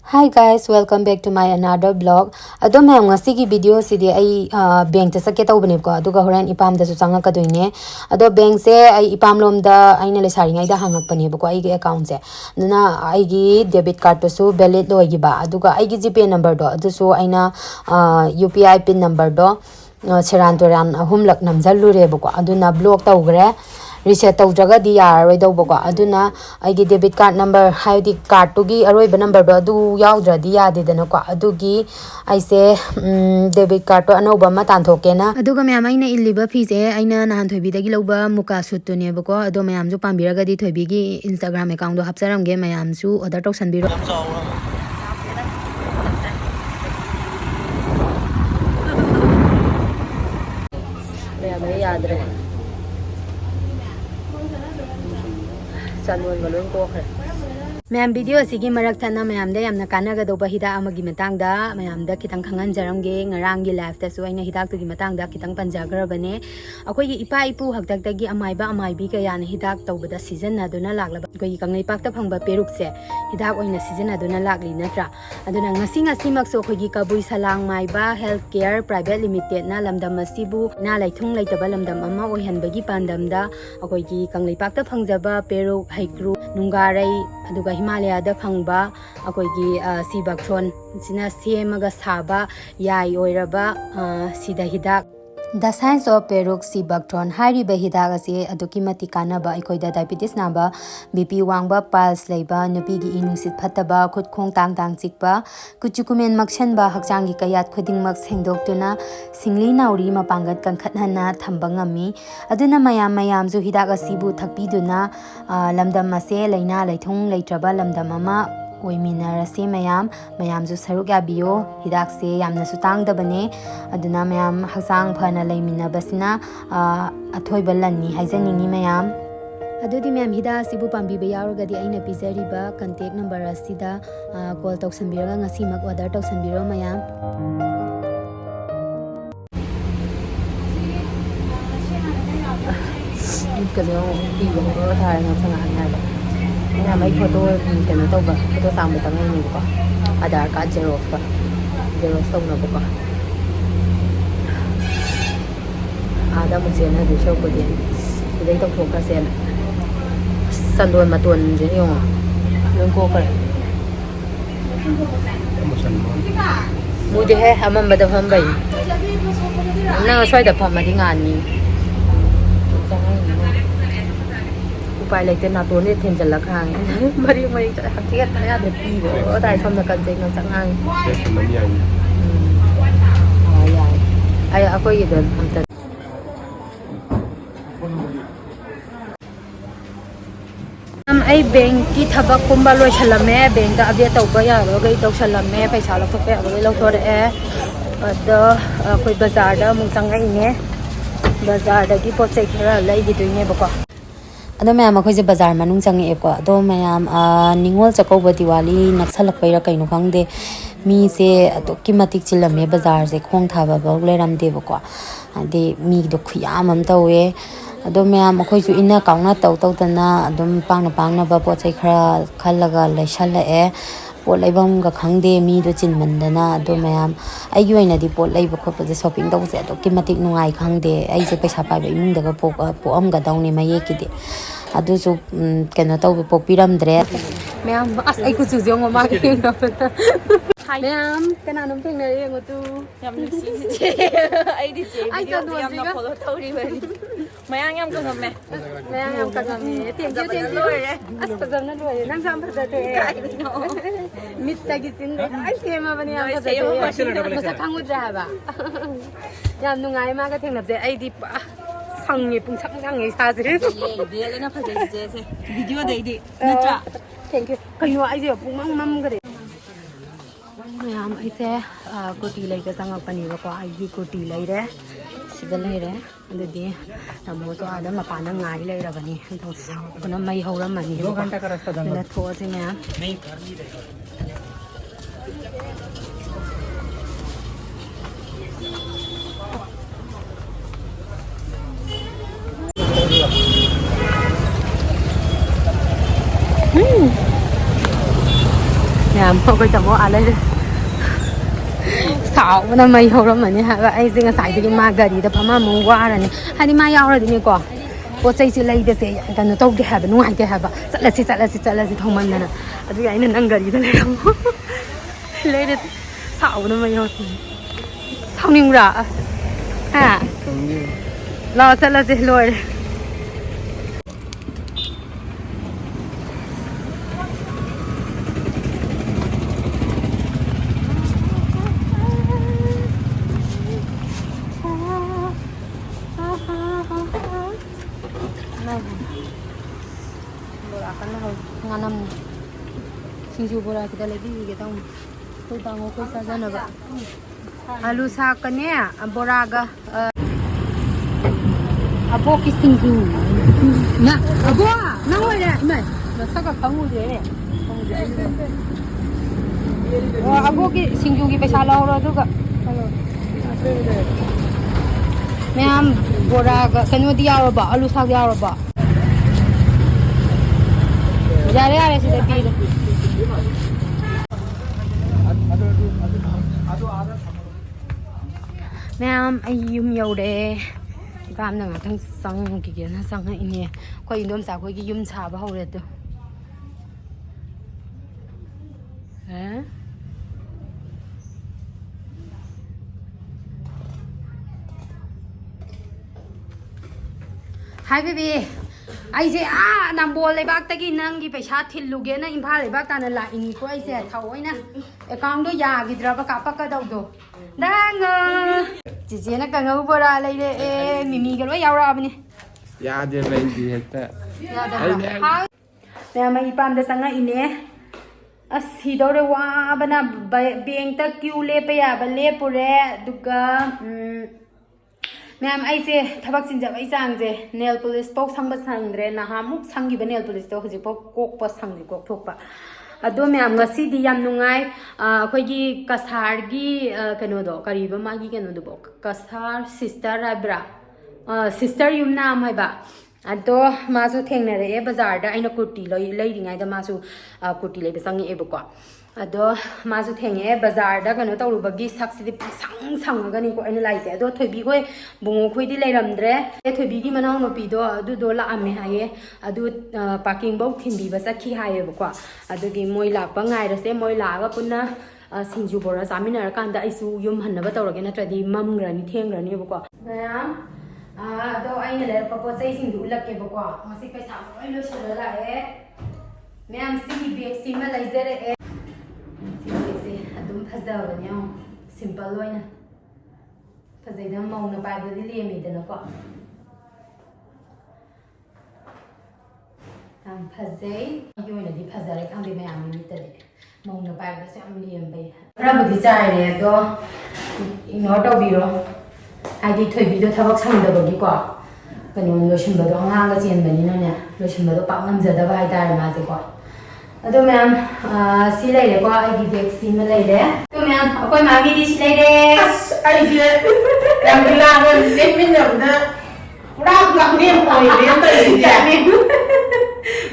Hi guys, welcome back to my another vlog. Adom may ngasi video sidi ay bank ta sakya tawbani ko aduga horan ipam da su changa kadoine ado bank se ay ipam lom da aina le sari ngai da hangak pani ko ai ge account se na ai gi debit card to su valid loi gi ba aduga ai gi gpay number do adu su aina UPI pin number do seran toran ahum lak namjal lu re ko aduna block tawgre reset tawjaga di yaroi dawbako aduna aigi debit card number haidi card tugi aroiba number do adu yaudra di yadedana ko adugi aise debit card to anoba ma tanthokena aduga mayam aina illiba fees e aina nahan thoibi dagi loba muka suit to ne bako ado mayam ju pambiraga di thoibi gi Instagram account do hapsaramge mayam su order tawsanbiro mayam yadre Salon galon ko kare ma'am video सिगी मरक थना ma'am दे यamna कानागा दोबा हिदा अमगी मतंग दा मैम दा खितंग खंगन जरमगे ngarang gi life ta su aina hidak tu gi matang da khitang panjagar bane akoi gi ipa ipu haktak ta gi amaiba amaibi ka yana hidak tawbada season na duna laglaba gi kangai pak ta phangba peruk se hidak oina season na duna lagli natra aduna ngasi mak so khoi gi kabui salang maiba health care private limited na lamdam masibu na laithung laitaba lamdam ama oihan bagi pandam da akoi gi kangai pak ta phangjaba peruk haikru nungarai aduga Himalaya da phangba akoigi sibakthon sina semaga saba yai oiraba sida hidak The science of peruk sibakthon hariba hidak ase aduki mati kanaba aikoida diabetes naba BP wangba pulse leiba nupi gi inungsit phataba khut khong tang chikpa kuchukumen makshanba hakchangi kayat khudingmak sengdoktuna singli nauri mapangat kankhathanna thamba ngami aduna mayam ju hidak asibu thakpiduna lamdam ase leina leithung leitraba lamdam ama oiminarase mayam ju saruk yabiyo hidak se yamna su tangdabane aduna mayam haksang phana leiminabasina athoiba lanni haijaningi mayam adudi mayam hida sibu pambiba yarogadi aina pizariba contact number asida call tawsanbiraga ngasi mak order tawsanbiro mayam kalo bigo thai na sanga na Ina may photo kena tau ba photo sama sama ini ko Aadhaar card xerox tau na ko ada mo siya na di show ko din hindi tau thok ka siya sanduan matuan je yung ko ka mudi he amam bada pham bai na soi da pham ma di ngan ni Pai like na to ne then jala khang mari mai hatiat na ya de pi go dai som na kan jeng ngam changang ay ako yidon amta ai bank ki thabak kumba loi chalame bank da abia tawba ya ro gai taw chalame paisa la thok pe ro lo thor e ado koi bazar da mung changai ne bazar da ki pochai khara lai gi doine bako Ado mayam akhoi bazar manung change ko ado mayam ningol chakauba diwali naksalak paira kaino khangde mi se adoki matik chilame bazar se khong thaba ba leramde bako ade mi do khuyam am tawe ado mayam akhoi ju ina kauna taw tana adum pangna ba pochai khara khallaga laishala e pot laibam ga khangde mi do chinmandana ado mayam ai gi oina di pot laiba khoppa je shopping taw se adoki matik nungai khangde ai je paisa pai ba imung daga po am ga dawni maye kide adu su kena taw popiram dre mayam as ai ku chu jong ma ki mayam kana nom theng na yeng tu yam ni si ai di che video yam na follow tauri bani mayang yam ko ngam mayam yam ka ngam thank you as pazam na loye nang sam phada te mit ta gi sin ai sema bani yam phada te masa khangu ja ba yam nungai ma ka theng na je ai di 상이 뿡상상이 사실 리얼이나 파제제 비디오 데이디 나자 땡큐 그요 아이제 뿡망맘 그래 mayam aise koti lai ka sanga pani ko ai koti lai re sida lai re adudi namo to ada mapana ngai lai ra bani to kuna mai horam mani 2 घंटा का रास्ता दंगा ना थो से मैं नहीं कर नहीं रहे ꯃꯌꯥꯝ ꯑꯩꯈꯣꯏ ꯇꯥꯃꯣ ꯑꯥ ꯂꯩꯔꯦ ꯁꯥꯎꯕꯅ ꯃꯩ ꯍꯧꯔꯝꯃꯅꯤ ꯍꯥꯏꯕ ꯑꯩꯁꯦ ꯉꯁꯥꯏꯗꯒꯤ ꯃꯥ ꯒꯥꯔꯤꯗ ꯐꯝꯃꯃꯨꯛ ꯋꯥꯔꯅꯤ ꯍꯥꯏꯗꯤ ꯃꯥ ꯌꯥꯎꯔꯗꯤꯅꯦꯀꯣ ꯄꯣꯠ ꯆꯩꯁꯦ ꯂꯩꯕꯁꯦ ꯀꯩꯅꯣ ꯇꯧꯗꯦ ꯍꯥꯏꯕ ꯅꯨꯡꯉꯥꯏꯇꯦ ꯍꯥꯏꯕ ꯆꯠꯂꯁꯤ ꯊꯧꯃꯟꯗꯅ ꯑꯗꯨꯒꯤ ꯑꯩꯅ ꯅꯪ ꯒꯥꯔꯤꯗ ꯂꯩꯔꯝꯃꯣ ꯂꯩꯔꯦ ꯁꯥꯎꯕꯅ ꯃꯩ ꯍꯧꯔꯝꯃꯅꯤ ꯁꯥꯎꯅꯤꯡꯕ꯭ꯔꯥ ꯍꯥ ꯂꯥꯛꯑꯣ ꯆꯠꯂꯁꯤ ꯂꯣꯏꯔꯦ bora kena nganam singju bora kita lagi kita koi tango koi saja na ba alu sak kane bora ga abo ki singju na abo na wai le mai na saka khangu je abo ki singju ki paisa la ro du ga ma'am बोरा कनो दिया और बा आलू साग यार बा यारे यारे से पीर मैम अयुम यौरे काम ना थंग संग की ना संग इने कोई इंदोम सा कोई की युम छाबा हौरे तो हैं हाय बेबी ऐसे नंबोल लेबाकतगी नंगी पैसा थिल्लुगे ना इम्फाल लेबाकताना लाइनिको ऐसे थावोइना अकाउंट दो यागिद्राबा कापकदौदो दांग चिचेना कंगौ बोरा लेले ए मिमीगा लो यावराबनी यादे लैदि हेक्ता हाय मैम इपामदा संगा इने अस हिदौरे वाबना बैंक तक क्यू लेपे याबा लेपुरे दुगा मैम ऐसे थबक सिंजब ऐ चांगजे नेल पुलिस पॉक संग संग्रे नहामुक संगिबा नेल पुलिस तो हजिक पॉक कोकपा संगि कोकथोकपा अदो ma'am ngasi di yam nungai akhoi kasar gi keno do kariba magi keno do bok kasar sister rabra sister yum nam hai ba ado masu thengnare e bazar da aina kurti leiringai da masu kurti leiba sangi e bako ado masu thenge bazar da kano tawrubagi saksidi sang sangaga ni ko aina laise ado thoibi khoi bungo khoi di leiramdre e thoibi gi manaw no pi do adu do la ame haye adu parking bau thimbi ba sakhi haye bako adu gi moi la pa ngai rase moi la ga punna singju bora saminar kanda aisu yum hanna ba tawrage natradi mamgrani thengrani bako ma'am ado aina le pa po sai singju ulakke bako masi paisa loi lo shala la e ma'am सी bag si ma laizere e फजबने simple फजैद मौन पाइबदी लेमीदनको फजै फजरे खादे ma'am मीतदे मौन पाइबदे लेम्बे खरबुदी चाइरे अदो ignore तौबीरो हाइदि थोइबीदो थबक संगदबगीको कनो लोसिनबदो अंगांगा चेनबनिनाने लोसिनबदो पाक नमजदबा हाइतारे मासेको अदो मैम सी लेरेको आइगी बैग सी में लेरे तो मैम अकोय मामी दी सी लेरे आइजे रंगला ने मिनमना पुरा गंगे होय रे तो इजे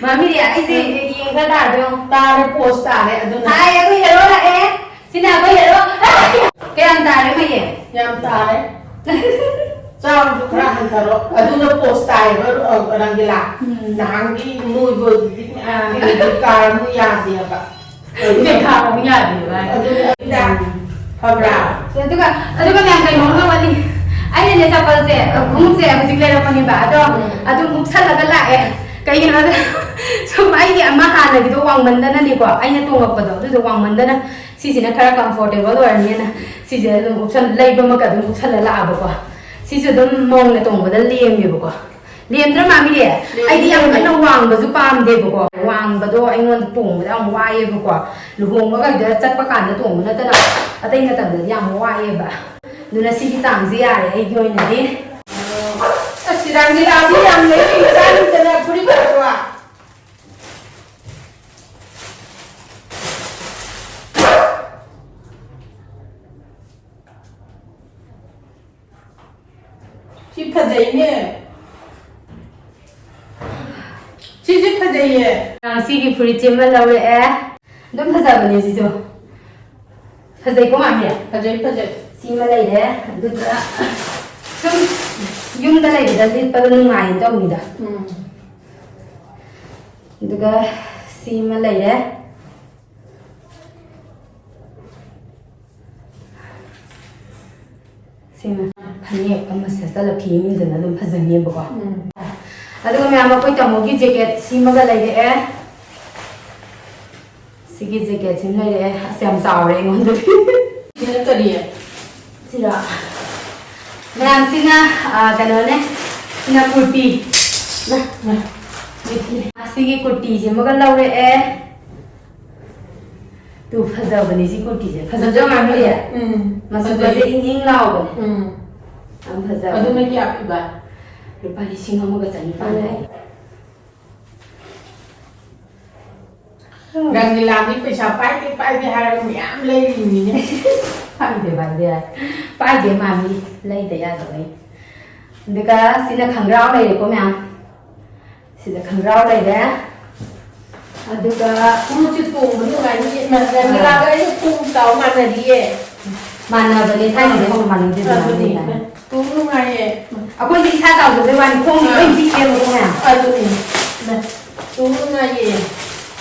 मामी दी आइसे येगा दादो तारे पोस्ट तारे अदुना हाय अकोय हेरो ला ए सिना अकोय हेरो केम तारे मये याम तारे चाव दुखरा हंतरो अदुना पोस्ट तारे रंगला नांगी मुइबो कार मु यादियाबा देखा मु यादियाबा अदुना फबरा अदुगा मैम कई मोनो वाली आइने ने चप्पल से घुम से हजिक लेरपनी बा अदो अदु मुक्सलगा लाए कईनो सम आइगे अमा हानगिदो वांगमंदना निको आइने तोंगपदो अदु वांगमंदना सिसिना खरा कंफर्टेबल ओरनिना सिजे अदु मुक्सल लेबा मका अदु मुक्सल लाबको सिसु अदु मोंगना तोंगबदा लेमेबको लेमद्र मामी दे आइदि याम अन्न वांगबजु पामदेबको वांगबदो आइनोन तोंगबदा याम वायेबको लुहोंगबगा द चटपा कानदा तोंगबना तना अतै मतमदा याम वायेबा दुना सिगि तांगजे यारे आइगि ओइनदि सिरांगी लाबी याम ले चालू तना पुरी करवा ची फजैने ची फजैये सिगी फुरी चेमा लौरे ए ꯑꯗꯨꯝ ꯐꯖꯕꯅꯦ ꯁꯤꯁꯨ ꯐꯖꯩꯀꯣ ꯃꯥꯃꯤ ꯐꯖꯩ ꯁꯤꯃ ꯂꯩꯔꯦ ꯑꯗꯨꯒ ꯁꯨꯝ ꯌꯨꯝꯗ ꯂꯩꯕꯗ ꯂꯤꯠꯄꯗ ꯅꯨꯡꯉꯥꯏꯅ ꯇꯧꯅꯤꯗ ꯑꯗꯨꯒ ꯁꯤꯃ ꯂꯩꯔꯦ ꯁꯤꯃ ꯐꯅꯦꯛ ꯑꯃ ꯁꯦꯠꯆꯜꯂ ꯐꯤ ꯑꯃ ꯏꯟꯗꯅ ꯑꯗꯨꯝ ꯐꯖꯅꯦꯕꯀꯣ ꯑꯗꯨꯒ ꯃꯌꯥꯝ ꯑꯩꯈꯣꯏ ꯇꯥꯃꯣꯒꯤ ꯖꯦꯀꯦꯠ ꯁꯤꯃꯒ ꯂꯩꯔꯛꯑꯦ ꯁꯤꯒꯤ ꯖꯦꯀꯦꯠꯁꯤꯃ ꯂꯩꯔꯛꯑꯦ ꯑꯁ ꯌꯥꯝ ꯆꯥꯎꯔꯦ ꯑꯩꯉꯣꯟꯗꯗꯤ ꯁꯤꯅ ꯀꯔꯤ ꯁꯤꯔ ꯃꯌꯥꯝꯁꯤꯅ ꯀꯩꯅꯣꯅꯦ ꯁꯤꯅ ꯀꯨꯔꯇꯤ ꯁꯤꯒꯤ ꯀꯨꯔꯇꯤꯁꯤꯃꯒ ꯂꯧꯔꯛꯑꯦ ꯇꯨ ꯐꯖꯕꯅꯤ ꯁꯤ ꯀꯨꯔꯇꯤꯁꯦ ꯐꯖꯗ꯭ꯔꯣ ꯃꯥꯟꯕꯤꯌꯦ ꯃꯆꯨꯒꯁꯦ ꯏꯪ ꯏꯪ ꯂꯥꯎꯕꯅꯦ ꯌꯥꯝ ꯐꯖꯕ ꯑꯗꯨꯅ ꯀꯌꯥ ꯄꯤꯕ ꯂꯨꯄꯥ 1,100 ꯍꯥꯏ ꯔꯪꯒꯤꯂꯥꯗꯤ ꯄꯩꯁꯥ ꯄꯥꯏꯗꯦ ꯍꯥꯏꯔꯒ ꯃꯌꯥꯝ ꯂꯩꯔꯤꯅꯤꯅꯦ पाइदे पाइदे मामी लेते यादवै अदुगा सिना खंग्राव लेरेको मैम सिदा खंग्राव लेरे अदुगा ꯈꯣꯡꯎꯞꯁꯦ ꯇꯣꯡꯕ ꯅꯨꯡꯉꯥꯏꯅꯤ ꯔꯪꯒꯤꯂꯥꯒ ꯑꯩꯁꯨ ꯈꯣꯡꯎꯞ ꯇꯥꯎ ꯃꯥꯟꯅꯔꯤꯌꯦ मानबने थाइने हो मानिदे ꯑꯗꯨꯅꯤ ꯇꯣꯡꯕ ꯅꯨꯡꯉꯥꯏꯌꯦ अखोइ इसा ताउदे वानी खोंग लोइ बिके मो मैम ꯑꯗꯨꯅꯤ ꯇꯣꯡꯕ ꯅꯨꯡꯉꯥꯏꯌꯦ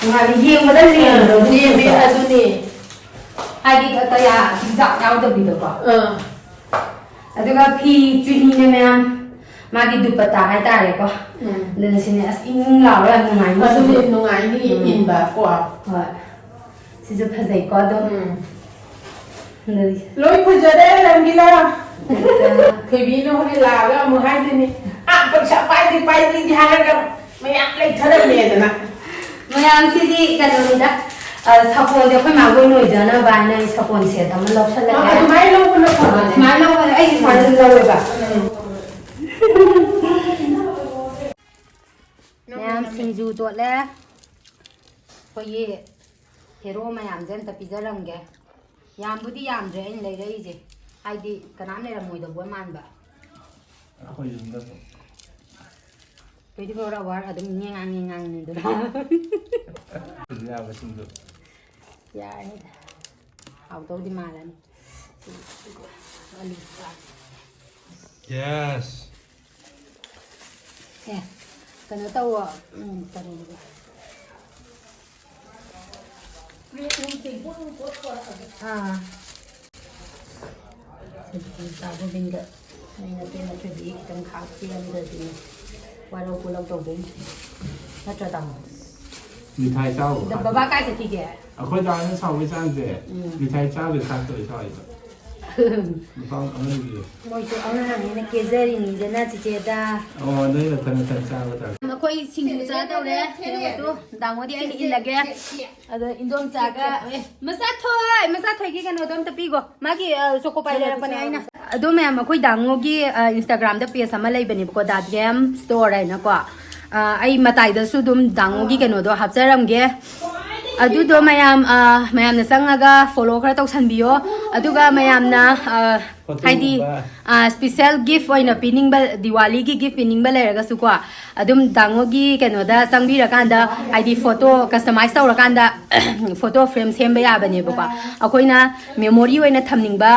ngari yengbada lengdo ꯂꯦꯝꯃꯦ ꯑꯗꯨꯅꯤ हाइदि कतया हिजाब याउदबिदो को अदुगा फी चुनीने मैम मागी दुपट्टा हाय तारे को दनसिने अस इंग लाव या नुंगाई ꯑꯗꯨꯅꯤ ꯅꯨꯡꯉꯥꯏꯅꯤ ꯏꯟꯕ ꯀꯣ ꯍꯣꯏ ꯁꯤꯁꯨ ꯐꯖꯩꯀꯣ ꯑꯗꯨꯝ ꯂꯣꯏ ꯐꯖꯔꯦ ꯔꯪꯒꯤꯂꯥ ꯊꯣꯏꯕꯤꯅ ꯍꯣꯔꯦꯟ ꯂꯥꯛꯑꯒ ꯑꯃꯨꯛ ꯍꯥꯏꯗꯣꯏꯅꯤ ꯄꯩꯁꯥ ꯄꯥꯏꯗꯦ ꯍꯥꯏꯔꯒ ꯃꯌꯥꯝ ꯂꯩꯊꯔꯝꯃꯦꯗꯅ ꯃꯌꯥꯝꯁꯤꯗꯤ ꯀꯩꯅꯣꯅꯤꯗ ꯁꯥꯄꯣꯟꯁꯦ ꯑꯩꯈꯣꯏ ꯃꯥꯒꯣꯏ ꯅꯣꯏꯖꯅꯕ ꯍꯥꯏꯅ ꯑꯩ ꯁꯥꯄꯣꯟ ꯁꯦꯠ ꯑꯃ ꯂꯧꯁꯜꯂꯛꯑꯦ ꯑꯗꯨꯃꯥꯏꯅ ꯂꯧꯕꯅ ꯐꯕꯅꯦ ꯁꯨꯃꯥꯏꯅ ꯂꯧꯕꯅꯦ ꯑꯩ ꯁꯨꯃꯥꯏꯅ ꯑꯗꯨꯝ ꯂꯧꯋꯦꯕ ꯃꯌꯥꯝ ꯁꯤꯡꯖꯨ ꯇꯣꯠꯂꯦ ꯑꯩꯈꯣꯏꯒꯤ ꯍꯦꯔꯣ ꯃꯌꯥꯝꯁꯦ ꯑꯝꯇ ꯄꯤꯖꯔꯝꯒꯦ ꯌꯥꯝꯕꯨꯗꯤ ꯌꯥꯝꯗ꯭ꯔꯦ ꯑꯩꯅ ꯂꯩꯔꯛꯏꯁꯦ ꯍꯥꯏꯗꯤ ꯀꯅꯥꯝ ꯂꯩꯔꯝꯃꯣꯏꯗꯧꯕ ꯃꯥꯟꯕ ꯑꯩꯈꯣꯏ ꯌꯨꯝꯗꯁꯨ 24 hour ꯑꯗꯨꯝ ꯉꯥꯡꯉꯦ ꯑꯗꯨꯅ ꯌꯥꯕꯁꯤꯡꯗꯨ ꯌꯥꯔꯅꯤꯗ ꯍꯥꯎꯗꯧꯗꯤ ꯃꯥꯜꯂꯅꯤ ꯌꯦꯁ ꯑꯦ ꯀꯩꯅꯣ ꯇꯧꯋꯣ ꯀꯔꯤ ꯆꯥꯕꯤꯟꯗ ꯑꯩꯅ ꯅꯠꯇ꯭ꯔꯗꯤ ꯈꯤꯇꯪ ꯈꯥꯛꯄꯤꯔꯝꯗ꯭ꯔꯗꯤ ꯋꯥꯔꯧ ꯄꯨꯂꯧ ꯇꯧꯗꯣꯏꯅꯤ ꯅꯠꯇ꯭ꯔ ꯇꯥꯃꯣ ꯃꯤꯊꯥꯏ ꯆꯥꯎ ꯕꯕꯥ ꯀꯥꯏ ꯆꯠꯈꯤꯒꯦ ꯑꯩꯈꯣꯏ ꯗꯥꯅ ꯁꯥꯎꯕꯩ ꯆꯥꯡꯁꯦ ꯃꯤꯊꯥꯏ ꯆꯥꯕꯩ ꯊꯥꯛꯇꯕꯩ ꯁꯥꯎꯏꯕ ꯅꯨꯄꯥ ꯑꯃꯅꯤ ꯃꯣꯏꯁꯨ ꯑꯉꯥꯡꯅꯤꯅ ꯀꯦꯖꯔꯤꯅꯤꯗꯅ ꯆꯤꯆꯦꯗ ꯑꯣ ꯅꯣꯏ ꯅꯊꯟ ꯆꯥꯕ ꯇꯥꯔꯦ ꯑꯩꯈꯣꯏ ꯁꯤꯡꯖꯨ ꯆꯥ ꯇꯧꯔꯦ ꯀꯩꯅꯣꯗꯨ ꯗꯥꯡꯉꯣꯗꯤ ꯑꯩꯅ ꯏꯜꯂꯒꯦ ꯑꯗꯣ ꯏꯟꯗꯣꯝ ꯆꯥꯒ ꯃꯆꯥ ꯊꯣꯏꯒꯤ ꯀꯩꯅꯣꯗꯣ ꯑꯝꯇ ꯄꯤꯒꯣ ꯃꯥꯒꯤ ꯆꯣꯀꯣ ꯄꯥꯏ ꯂꯩꯔꯛꯄꯅꯦ ꯑꯩꯅ ꯑꯗꯣ ꯃꯌꯥꯝ ꯑꯩꯈꯣꯏ ꯗꯥꯡꯉꯣꯒꯤ ꯏꯟꯁꯇꯥꯒ꯭ꯔꯥꯝꯗ ꯄꯦꯖ ꯑꯃ ꯂꯩꯕꯅꯦꯕꯀꯣ ꯗꯥꯗꯤꯌꯝ ꯁ꯭ꯇꯣꯔ ꯍꯥꯏꯅꯀꯣ ꯑꯩ ꯃꯇꯥꯏꯗꯁꯨ ꯑꯗꯨꯝ ꯗꯥꯡꯉꯣꯒꯤ ꯀꯩꯅꯣꯗꯣ ꯍꯥꯞꯆꯔꯝꯒꯦ ꯑꯗꯨꯗꯣ ꯃꯌꯥꯝꯅ ꯆꯪꯉꯒ ꯐꯣꯂꯣ ꯈꯔ ꯇꯧꯁꯟꯕꯤꯌꯣ ꯑꯗꯨꯒ ꯃꯌꯥꯝꯅ ꯍꯥꯏꯗꯤ ꯁ꯭ꯄꯤꯁꯦꯜ ꯒꯤꯐ ꯑꯣꯏꯅ ꯄꯤꯅꯤꯡꯕ ꯗꯤꯋꯥꯂꯤꯒꯤ ꯒꯤꯐ ꯄꯤꯅꯤꯡꯕ ꯂꯩꯔꯒꯁꯨꯀꯣ ꯑꯗꯨꯝ ꯗꯥꯡꯉꯣꯒꯤ ꯀꯩꯅꯣꯗ ꯆꯪꯕꯤꯔꯀꯥꯟꯗ ꯍꯥꯏꯗꯤ ꯐꯣꯇꯣ ꯀꯁꯇꯃꯥꯏꯁ ꯇꯧꯔꯀꯥꯟꯗ ꯐꯣꯇꯣ ꯐ꯭ꯔꯦꯝ ꯁꯦꯝꯕ ꯌꯥꯕꯅꯦꯕꯀꯣ ꯑꯩꯈꯣꯏꯅ ꯃꯦꯃꯣꯔꯤ ꯑꯣꯏꯅ ꯊꯝꯅꯤꯡꯕ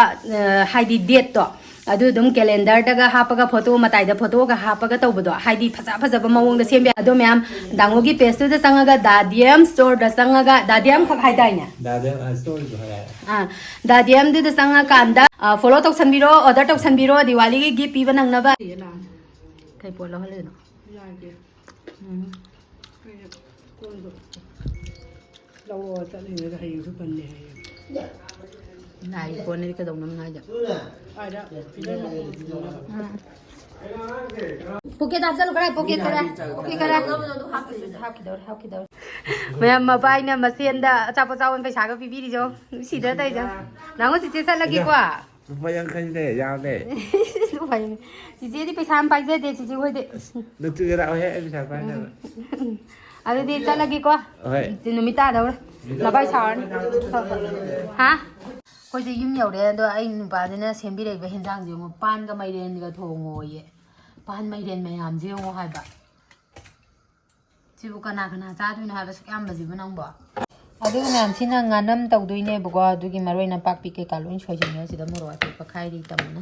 ꯍꯥꯏꯗꯤ ꯗꯦꯠꯇꯣ ꯑꯗꯨ ꯑꯗꯨꯝ ꯀꯦꯂꯦꯟꯗꯔꯗꯒ ꯍꯥꯞꯄꯒ ꯐꯣꯇꯣ ꯃꯇꯥꯏꯗ ꯐꯣꯇꯣꯒ ꯍꯥꯞꯄꯒ ꯇꯧꯕꯗꯣ ꯍꯥꯏꯗꯤ ꯐꯖꯕ ꯃꯑꯣꯡꯗ ꯁꯦꯝꯕ ꯌꯥꯏ ꯑꯗꯣ ꯃꯌꯥꯝ ꯗꯥꯡꯉꯣꯒꯤ ꯄꯦꯖꯇꯨꯗ ꯆꯪꯉꯒ ꯗꯥꯗꯤꯌꯝ ꯁ꯭ꯇꯣꯔꯗ ꯆꯪꯉꯒ ꯗꯥꯗꯤꯌꯝ ꯈꯛ ꯍꯥꯏꯗꯥꯏꯅꯦ ꯗꯥꯗꯤꯌꯝꯗꯨꯗ ꯆꯪꯉꯀꯥꯟꯗ ꯐꯣꯂꯣ ꯇꯧꯁꯟꯕꯤꯔꯣ ꯑꯣꯔꯗꯔ ꯇꯧꯁꯟꯕꯤꯔꯣ ꯗꯤꯋꯥꯂꯤꯒꯤ ꯒꯤꯐ ꯄꯤꯕ ꯅꯪꯅꯕ ꯀꯩ ꯄꯣꯠ ꯂꯧꯍꯜꯂꯤꯅꯣ ꯂꯧꯔꯣ ꯆꯠꯂꯤꯉꯩꯗ ꯍꯌꯦꯡꯁꯨ ꯄꯟꯅꯤ ꯍꯥꯏꯌꯦ ꯂꯥꯏ ꯄꯣꯠꯅꯤ ꯀꯩꯗꯧꯅꯉꯥꯏꯗ pocket hapsalo kara pocket kara hapkidore mayam mabaina masenda achapo chawon paisa ga pibirijo sida taijo nango chiche chalagi kwa lupa yang khande yaale chiche di paisa am paise de chiche hoide lutu gara he bisa paina adu di chalagi kwa hoi numita da labai sawan ha koi je yum yaure do ai nupa dina sembire ba hinjang je mo pan ga mairen ga thongo ye pan mairen mayam je ngo haiba 지부 kana cha du na ba suk yam ba jibu nang ba ꯑꯗꯨꯒ ꯃꯌꯥꯝꯁꯤꯅ ꯉꯥꯅꯝ ꯇꯧꯗꯣꯏꯅꯦꯕꯀꯣ ꯑꯗꯨꯒꯤ ꯃꯔꯣꯏ ꯅꯄꯥꯛꯄꯤ ꯀꯩꯀꯥ ꯂꯣꯏ ꯁꯣꯏꯖꯤꯟꯅꯦ ꯁꯤꯗ ꯃꯣꯔꯣꯛ ꯑꯇꯦꯛꯄ ꯈꯥꯏꯔꯤ ꯇꯝꯃꯅ